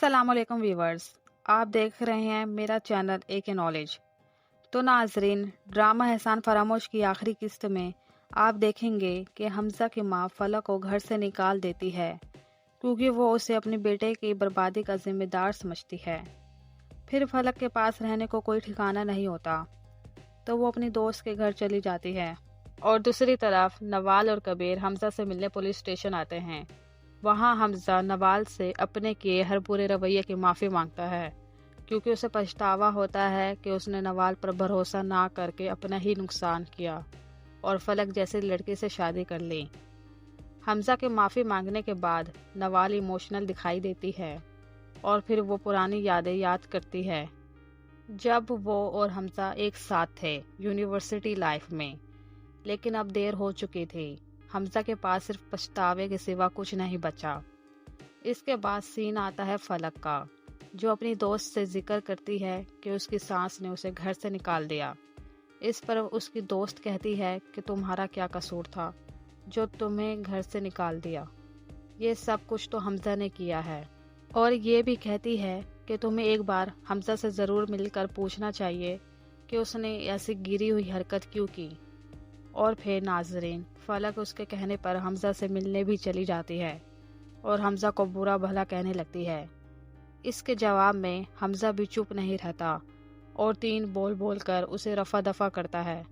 السلام علیکم ویورز، آپ دیکھ رہے ہیں میرا چینل ایک نالج۔ تو ناظرین، ڈرامہ احسان فراموش کی آخری قسط میں آپ دیکھیں گے کہ حمزہ کی ماں فلک کو گھر سے نکال دیتی ہے کیونکہ وہ اسے اپنے بیٹے کی بربادی کا ذمہ دار سمجھتی ہے۔ پھر فلک کے پاس رہنے کو کوئی ٹھکانہ نہیں ہوتا تو وہ اپنی دوست کے گھر چلی جاتی ہے، اور دوسری طرف نوال اور کبیر حمزہ سے ملنے پولیس اسٹیشن آتے ہیں۔ وہاں حمزہ نوال سے اپنے کیے ہر برے رویے کی معافی مانگتا ہے کیونکہ اسے پچھتاوا ہوتا ہے کہ اس نے نوال پر بھروسہ نہ کر کے اپنا ہی نقصان کیا اور فلک جیسی لڑکی سے شادی کر لی۔ حمزہ کے معافی مانگنے کے بعد نوال ایموشنل دکھائی دیتی ہے اور پھر وہ پرانی یادیں یاد کرتی ہے جب وہ اور حمزہ ایک ساتھ تھے یونیورسٹی لائف میں، لیکن اب دیر ہو چکی تھی۔ حمزہ کے پاس صرف پچھتاوے کے سوا کچھ نہیں بچا۔ اس کے بعد سین آتا ہے فلک کا، جو اپنی دوست سے ذکر کرتی ہے کہ اس کی سانس نے اسے گھر سے نکال دیا۔ اس پر اس کی دوست کہتی ہے کہ تمہارا کیا قصور تھا جو تمہیں گھر سے نکال دیا، یہ سب کچھ تو حمزہ نے کیا ہے، اور یہ بھی کہتی ہے کہ تمہیں ایک بار حمزہ سے ضرور مل کر پوچھنا چاہیے کہ اس نے ایسی گری ہوئی حرکت کیوں کی۔ اور پھر ناظرین، فلک اس کے کہنے پر حمزہ سے ملنے بھی چلی جاتی ہے اور حمزہ کو برا بھلا کہنے لگتی ہے۔ اس کے جواب میں حمزہ بھی چپ نہیں رہتا اور تین بول بول کر اسے رفع دفع کرتا ہے۔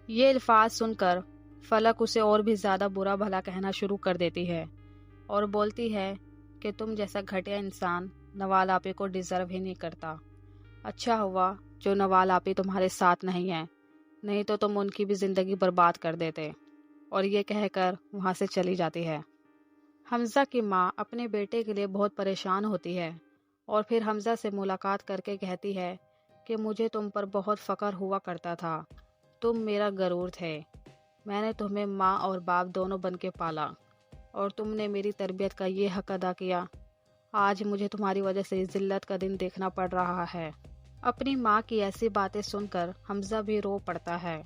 یہ الفاظ سن کر فلک اسے اور بھی زیادہ برا بھلا کہنا شروع کر دیتی ہے اور بولتی ہے کہ تم جیسا گھٹیا انسان نوال آپی کو ڈیزرو ہی نہیں کرتا۔ اچھا ہوا جو نوال آپی تمہارے ساتھ نہیں ہے، نہیں تو تم ان کی بھی زندگی برباد کر دیتے، اور یہ کہہ کر وہاں سے چلی جاتی ہے۔ حمزہ کی ماں اپنے بیٹے کے لیے بہت پریشان ہوتی ہے اور پھر حمزہ سے ملاقات کر کے کہتی ہے کہ مجھے تم پر بہت فخر ہوا کرتا تھا، تم میرا غرور تھے، میں نے تمہیں ماں اور باپ دونوں بن کے پالا اور تم نے میری تربیت کا یہ حق ادا کیا۔ آج مجھے تمہاری وجہ سے ذلت کا دن دیکھنا پڑ رہا ہے۔ اپنی ماں کی ایسی باتیں سن کر حمزہ بھی رو پڑتا ہے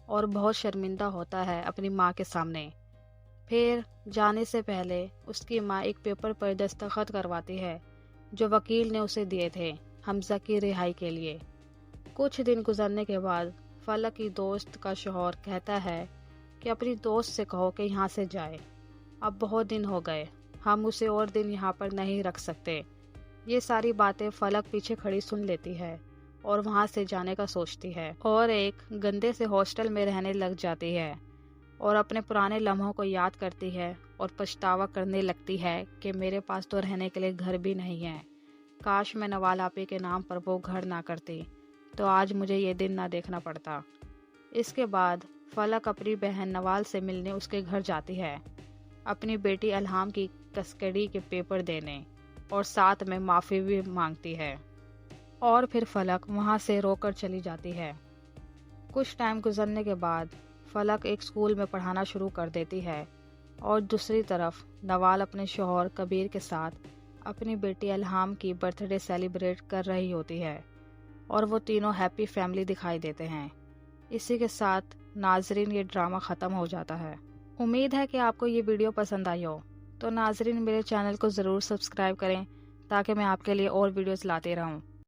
اور بہت شرمندہ ہوتا ہے اپنی ماں کے سامنے۔ پھر جانے سے پہلے اس کی ماں ایک پیپر پر دستخط کرواتی ہے جو وکیل نے اسے دیے تھے حمزہ کی رہائی کے لیے۔ کچھ دن گزرنے کے بعد فلک کی دوست کا شوہر کہتا ہے کہ اپنی دوست سے کہو کہ یہاں سے جائے، اب بہت دن ہو گئے، ہم اسے اور دن یہاں پر نہیں رکھ سکتے۔ یہ ساری باتیں فلک پیچھے کھڑی سن لیتی ہے اور وہاں سے جانے کا سوچتی ہے اور ایک گندے سے ہاسٹل میں رہنے لگ جاتی ہے اور اپنے پرانے لمحوں کو یاد کرتی ہے اور پچھتاوا کرنے لگتی ہے کہ میرے پاس تو رہنے کے لیے گھر بھی نہیں ہے، کاش میں نوال آپی کے نام پر وہ گھر نہ کرتی تو آج مجھے یہ دن نہ دیکھنا پڑتا۔ اس کے بعد فلک اپنی بہن نوال سے ملنے اس کے گھر جاتی ہے، اپنی بیٹی الہام کی کسٹڈی کے پیپر دینے، اور ساتھ میں معافی بھی مانگتی ہے، اور پھر فلک وہاں سے رو کر چلی جاتی ہے۔ کچھ ٹائم گزرنے کے بعد فلک ایک اسکول میں پڑھانا شروع کر دیتی ہے اور دوسری طرف نوال اپنے شوہر کبیر کے ساتھ اپنی بیٹی الہام کی برتھ ڈے سیلیبریٹ کر رہی ہوتی ہے اور وہ تینوں ہیپی فیملی دکھائی دیتے ہیں۔ اسی کے ساتھ ناظرین یہ ڈرامہ ختم ہو جاتا ہے۔ امید ہے کہ آپ کو یہ ویڈیو پسند آئی ہو، تو ناظرین میرے چینل کو ضرور سبسکرائب کریں تاکہ میں آپ کے لیے اور ویڈیوز لاتے رہوں۔